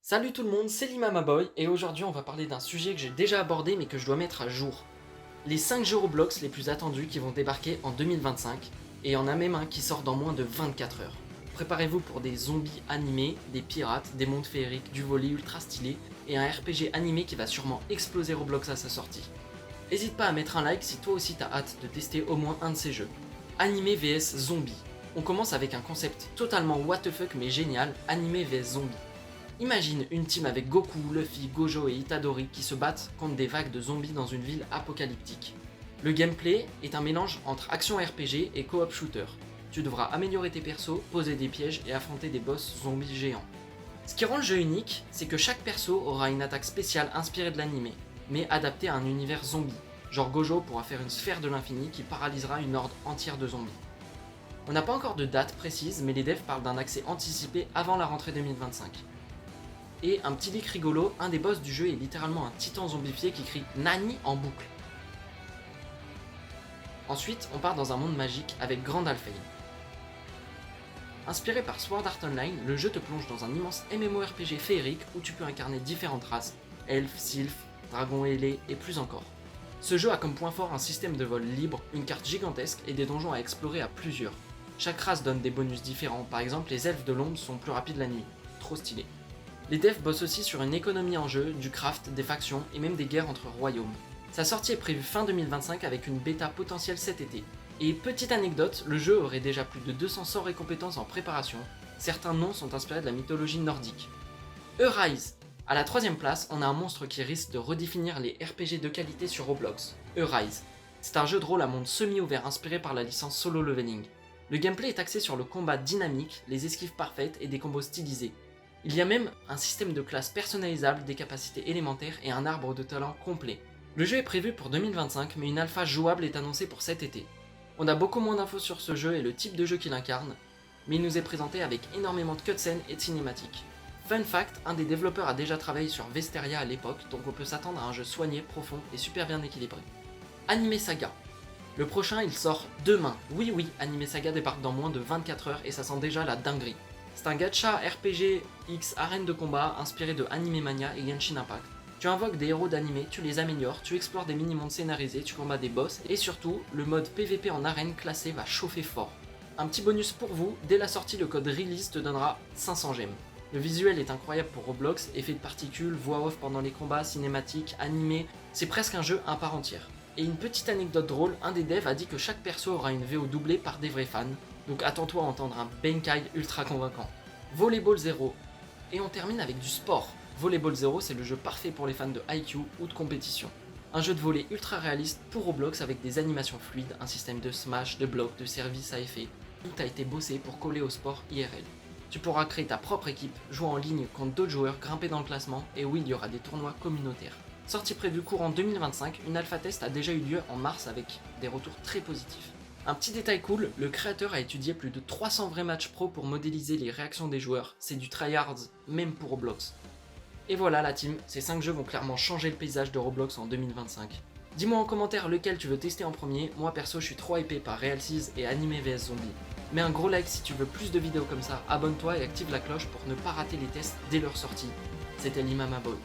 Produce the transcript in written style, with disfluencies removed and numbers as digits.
Salut tout le monde, c'est Limamaboy et aujourd'hui on va parler d'un sujet que j'ai déjà abordé mais que je dois mettre à jour. Les 5 jeux Roblox les plus attendus qui vont débarquer en 2025 et il y en a même un qui sort dans moins de 24 heures. Préparez-vous pour des zombies animés, des pirates, des mondes féeriques, du volley ultra stylé et un RPG animé qui va sûrement exploser Roblox à sa sortie. N'hésite pas à mettre un like si toi aussi t'as hâte de tester au moins un de ces jeux. Animé vs zombie. On commence avec un concept totalement what the fuck mais génial, animé vs zombie. Imagine une team avec Goku, Luffy, Gojo et Itadori qui se battent contre des vagues de zombies dans une ville apocalyptique. Le gameplay est un mélange entre action RPG et co-op shooter. Tu devras améliorer tes persos, poser des pièges et affronter des boss zombies géants. Ce qui rend le jeu unique, c'est que chaque perso aura une attaque spéciale inspirée de l'anime, mais adaptée à un univers zombie. Genre Gojo pourra faire une sphère de l'infini qui paralysera une horde entière de zombies. On n'a pas encore de date précise, mais les devs parlent d'un accès anticipé avant la rentrée 2025. Et un petit leak rigolo, un des boss du jeu est littéralement un titan zombifié qui crie Nani en boucle. Ensuite, on part dans un monde magique avec Grand Alfheim. Inspiré par Sword Art Online, le jeu te plonge dans un immense MMORPG féerique où tu peux incarner différentes races, elfes, sylphes, dragons ailés et plus encore. Ce jeu a comme point fort un système de vol libre, une carte gigantesque et des donjons à explorer à plusieurs. Chaque race donne des bonus différents, par exemple les elfes de l'ombre sont plus rapides la nuit, trop stylé. Les devs bossent aussi sur une économie en jeu, du craft, des factions et même des guerres entre royaumes. Sa sortie est prévue fin 2025 avec une bêta potentielle cet été. Et petite anecdote, le jeu aurait déjà plus de 200 sorts et compétences en préparation, certains noms sont inspirés de la mythologie nordique. Arise. À la 3ème place, on a un monstre qui risque de redéfinir les RPG de qualité sur Roblox, Arise. C'est un jeu de rôle à monde semi-ouvert inspiré par la licence Solo Leveling. Le gameplay est axé sur le combat dynamique, les esquives parfaites et des combos stylisés. Il y a même un système de classes personnalisables, des capacités élémentaires et un arbre de talent complet. Le jeu est prévu pour 2025, mais une alpha jouable est annoncée pour cet été. On a beaucoup moins d'infos sur ce jeu et le type de jeu qu'il incarne, mais il nous est présenté avec énormément de cutscenes et de cinématiques. Fun fact, un des développeurs a déjà travaillé sur Vesteria à l'époque, donc on peut s'attendre à un jeu soigné, profond et super bien équilibré. Anime Saga. Le prochain il sort demain. Oui, Anime Saga débarque dans moins de 24 heures et ça sent déjà la dinguerie. C'est un gacha RPG X arène de combat inspiré de Anime Mania et Genshin Impact. Tu invoques des héros d'anime, tu les améliores, tu explores des mini-mondes scénarisés, tu combats des boss et surtout, le mode PVP en arène classé va chauffer fort. Un petit bonus pour vous, dès la sortie le code RELEASE te donnera 500 gemmes. Le visuel est incroyable pour Roblox, effets de particules, voix off pendant les combats, cinématiques, animés, c'est presque un jeu à part entière. Et une petite anecdote drôle, un des devs a dit que chaque perso aura une VO doublée par des vrais fans, donc attends-toi à entendre un Benkai ultra convaincant. Volleyball Zero. Et on termine avec du sport. Volleyball Zero, c'est le jeu parfait pour les fans de IQ ou de compétition. Un jeu de volley ultra réaliste pour Roblox avec des animations fluides, un système de smash, de bloc, de service à effet. Tout a été bossé pour coller au sport IRL. Tu pourras créer ta propre équipe, jouer en ligne contre d'autres joueurs, grimper dans le classement, et oui, il y aura des tournois communautaires. Sortie prévue courant 2025, une alpha test a déjà eu lieu en mars avec des retours très positifs. Un petit détail cool, le créateur a étudié plus de 300 vrais matchs pro pour modéliser les réactions des joueurs, c'est du tryhards, même pour Roblox. Et voilà la team, ces 5 jeux vont clairement changer le paysage de Roblox en 2025. Dis-moi en commentaire lequel tu veux tester en premier, moi perso je suis trop hypé par Realsys et Anime vs Zombie. Mets un gros like si tu veux plus de vidéos comme ça, abonne-toi et active la cloche pour ne pas rater les tests dès leur sortie. C'était Limamaboy.